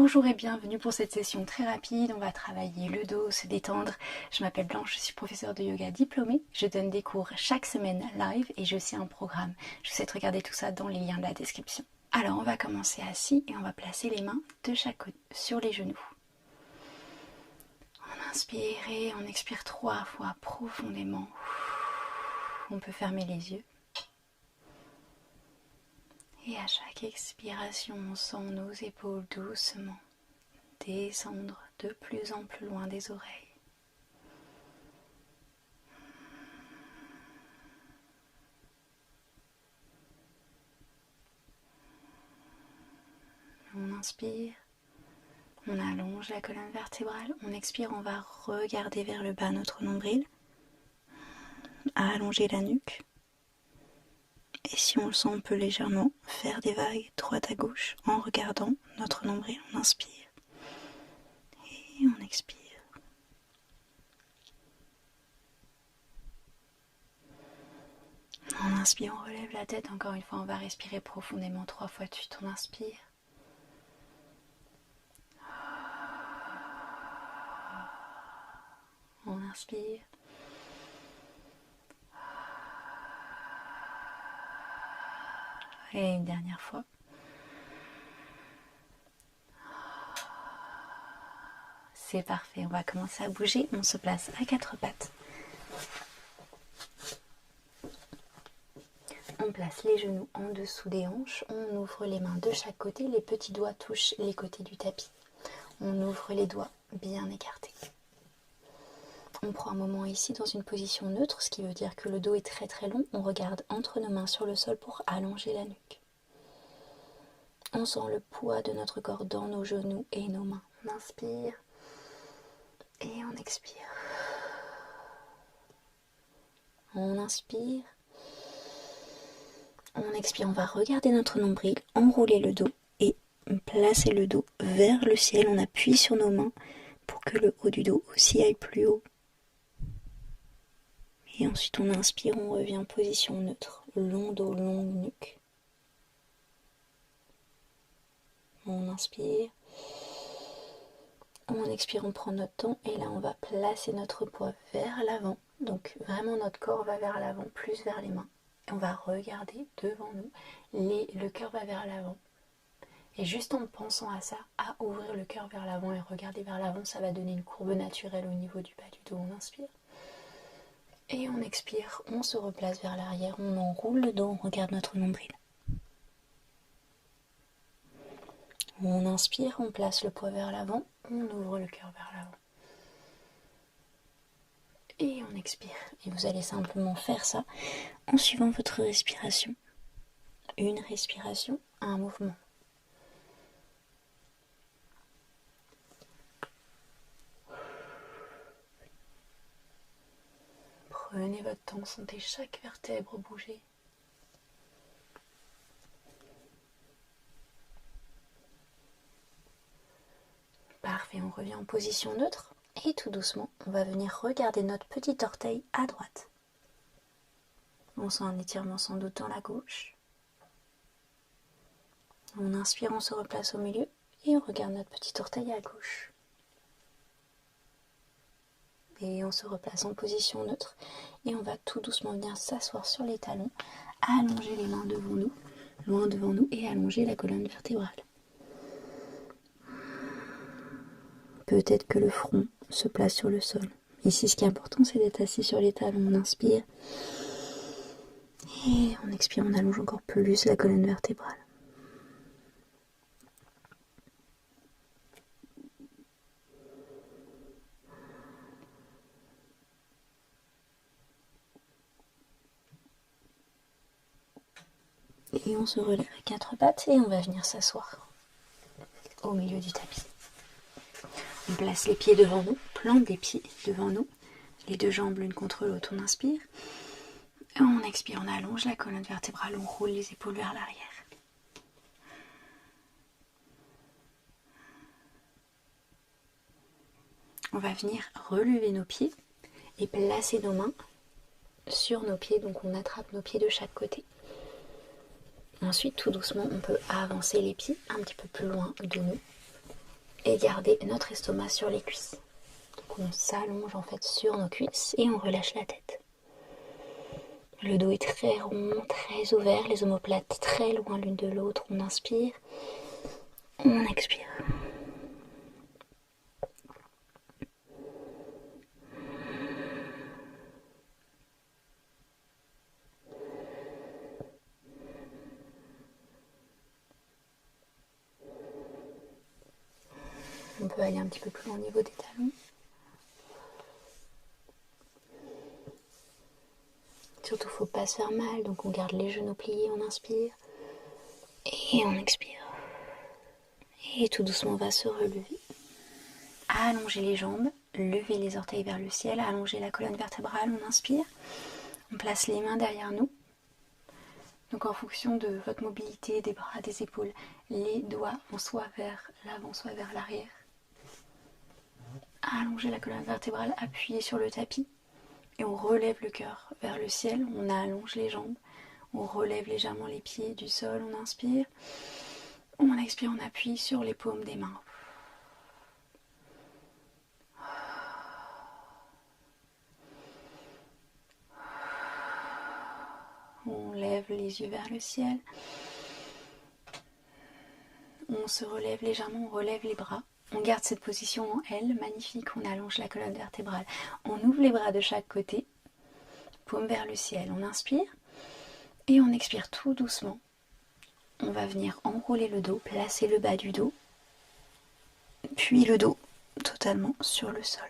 Bonjour et bienvenue pour cette session très rapide. On va travailler le dos, se détendre. Je m'appelle Blanche, je suis professeure de yoga diplômée. Je donne des cours chaque semaine live et j'ai aussi un programme. Je vous souhaite regarder tout ça dans les liens de la description. Alors on va commencer assis et on va placer les mains de chaque côté sur les genoux. On inspire et on expire 3 fois profondément. On peut fermer les yeux. Et à chaque expiration, on sent nos épaules doucement descendre de plus en plus loin des oreilles. On inspire, on allonge la colonne vertébrale. On expire, on va regarder vers le bas notre nombril, allonger la nuque. Et si on le sent, on peut légèrement faire des vagues droite à gauche en regardant notre nombril. On inspire et on expire. On inspire, on relève la tête. Encore une fois, on va respirer profondément 3 fois de suite. On inspire. On inspire. Et une dernière fois. C'est parfait, on va commencer à bouger. On se place à 4 pattes. On place les genoux en dessous des hanches. On ouvre les mains de chaque côté. Les petits doigts touchent les côtés du tapis. On ouvre les doigts bien écartés. On prend un moment ici dans une position neutre, ce qui veut dire que le dos est très très long. On regarde entre nos mains sur le sol pour allonger la nuque. On sent le poids de notre corps dans nos genoux et nos mains. On inspire et on expire. On inspire. On expire, on va regarder notre nombril, enrouler le dos et placer le dos vers le ciel. On appuie sur nos mains pour que le haut du dos aussi aille plus haut. Et ensuite on inspire, on revient en position neutre, long dos, longue nuque. On inspire. On expire, on prend notre temps et là on va placer notre poids vers l'avant. Donc vraiment notre corps va vers l'avant, plus vers les mains. Et on va regarder devant nous, le cœur va vers l'avant. Et juste en pensant à ça, à ouvrir le cœur vers l'avant et regarder vers l'avant, ça va donner une courbe naturelle au niveau du bas du dos. On inspire. Et on expire, on se replace vers l'arrière, on enroule le dos, on regarde notre nombril. On inspire, on place le poids vers l'avant, on ouvre le cœur vers l'avant. Et on expire. Et vous allez simplement faire ça en suivant votre respiration. Une respiration, un mouvement. Prenez votre temps, sentez chaque vertèbre bouger. Parfait, on revient en position neutre et tout doucement, on va venir regarder notre petit orteil à droite. On sent un étirement sans doute dans la gauche. On inspire, on se replace au milieu et on regarde notre petit orteil à gauche. Et on se replace en position neutre et on va tout doucement venir s'asseoir sur les talons, allonger les mains devant nous, loin devant nous et allonger la colonne vertébrale. Peut-être que le front se place sur le sol. Ici, ce qui est important, c'est d'être assis sur les talons. On inspire et on expire, on allonge encore plus la colonne vertébrale. Et on se relève à 4 pattes et on va venir s'asseoir au milieu du tapis. On place les pieds devant nous, plante des pieds devant nous, les deux jambes l'une contre l'autre. On inspire, on expire, on allonge la colonne vertébrale, on roule les épaules vers l'arrière. On va venir relever nos pieds et placer nos mains sur nos pieds, donc on attrape nos pieds de chaque côté. Ensuite, tout doucement, on peut avancer les pieds un petit peu plus loin de nous. et garder notre estomac sur les cuisses. Donc on s'allonge en fait sur nos cuisses et on relâche la tête. Le dos est très rond, très ouvert, les omoplates très loin l'une de l'autre. On inspire, on expire. On peut aller un petit peu plus loin au niveau des talons. Surtout, il ne faut pas se faire mal, donc on garde les genoux pliés, on inspire et on expire. Et tout doucement, on va se relever. Allonger les jambes, lever les orteils vers le ciel, allonger la colonne vertébrale, on inspire. On place les mains derrière nous. Donc en fonction de votre mobilité des bras, des épaules, les doigts vont soit vers l'avant, soit vers l'arrière. Allonger la colonne vertébrale, appuyer sur le tapis. Et on relève le cœur vers le ciel, on allonge les jambes, on relève légèrement les pieds du sol, on inspire. On expire, on appuie sur les paumes des mains. On lève les yeux vers le ciel. On se relève légèrement, on relève les bras. On garde cette position en L, magnifique, on allonge la colonne vertébrale. On ouvre les bras de chaque côté, paume vers le ciel. On inspire et on expire tout doucement. On va venir enrouler le dos, placer le bas du dos, puis le dos totalement sur le sol.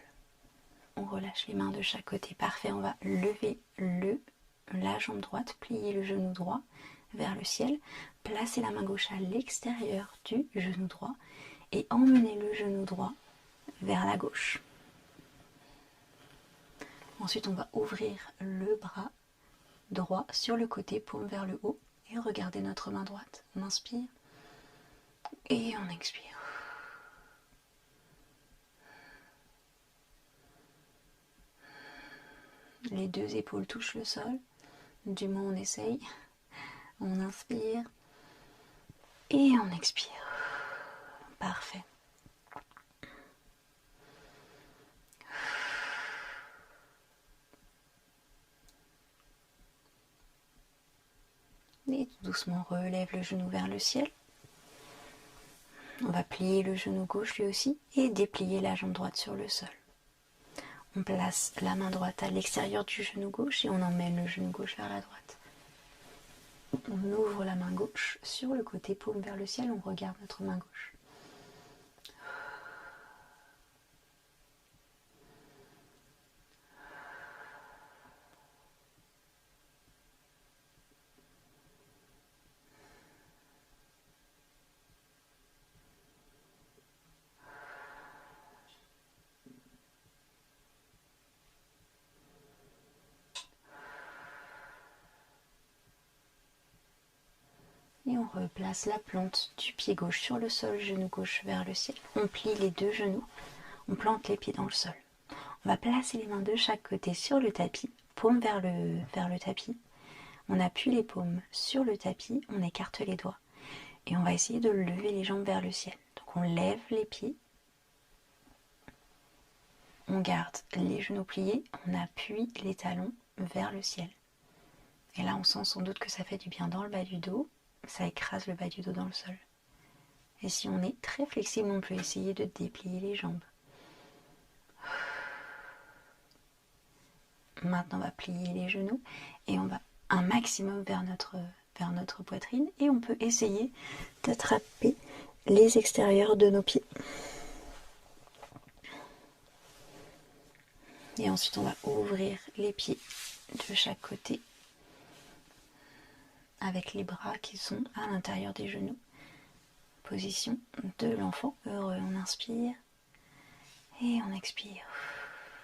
On relâche les mains de chaque côté, parfait. On va lever la jambe droite, plier le genou droit vers le ciel, placer la main gauche à l'extérieur du genou droit et emmener le genou droit vers la gauche. Ensuite, on va ouvrir le bras droit sur le côté, paume vers le haut et regarder notre main droite. On inspire et on expire. Les deux épaules touchent le sol. Du moins, on essaye. On inspire et on expire. Parfait. Et tout doucement, relève le genou vers le ciel. On va plier le genou gauche lui aussi et déplier la jambe droite sur le sol. On place la main droite à l'extérieur du genou gauche et on emmène le genou gauche vers la droite. On ouvre la main gauche sur le côté, paume vers le ciel, on regarde notre main gauche. Et on replace la plante du pied gauche sur le sol, genou gauche vers le ciel. On plie les deux genoux, on plante les pieds dans le sol. On va placer les mains de chaque côté sur le tapis, paume vers le tapis. On appuie les paumes sur le tapis, on écarte les doigts. Et on va essayer de lever les jambes vers le ciel. Donc on lève les pieds. On garde les genoux pliés, on appuie les talons vers le ciel. Et là on sent sans doute que ça fait du bien dans le bas du dos. Ça écrase le bas du dos dans le sol. Et si on est très flexible, on peut essayer de déplier les jambes. Maintenant, on va plier les genoux et on va un maximum vers notre poitrine. Et on peut essayer d'attraper les extérieurs de nos pieds. Et ensuite, on va ouvrir les pieds de chaque côté avec les bras qui sont à l'intérieur des genoux. Position de l'enfant heureux. On inspire et on expire.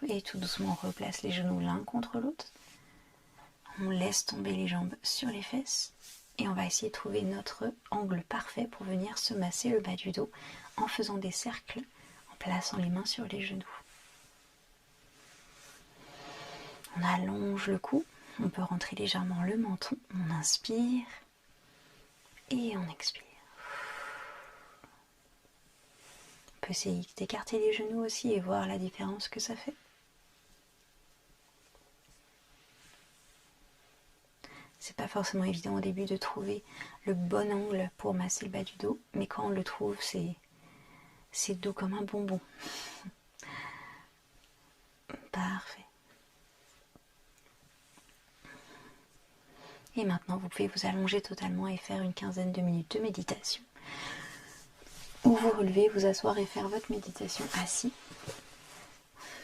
Et tout doucement, on replace les genoux l'un contre l'autre. On laisse tomber les jambes sur les fesses. Et on va essayer de trouver notre angle parfait pour venir se masser le bas du dos en faisant des cercles, en plaçant les mains sur les genoux. On allonge le cou. On peut rentrer légèrement le menton. On inspire et on expire. On peut essayer d'écarter les genoux aussi et voir la différence que ça fait. C'est pas forcément évident au début de trouver le bon angle pour masser le bas du dos, mais quand on le trouve, c'est doux comme un bonbon. Parfait. Et maintenant, vous pouvez vous allonger totalement et faire une quinzaine de minutes de méditation. Ou vous relever, vous asseoir et faire votre méditation assis.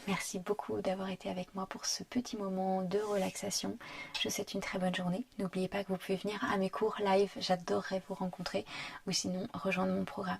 Merci beaucoup d'avoir été avec moi pour ce petit moment de relaxation. Je vous souhaite une très bonne journée. N'oubliez pas que vous pouvez venir à mes cours live, j'adorerais vous rencontrer, ou sinon rejoindre mon programme.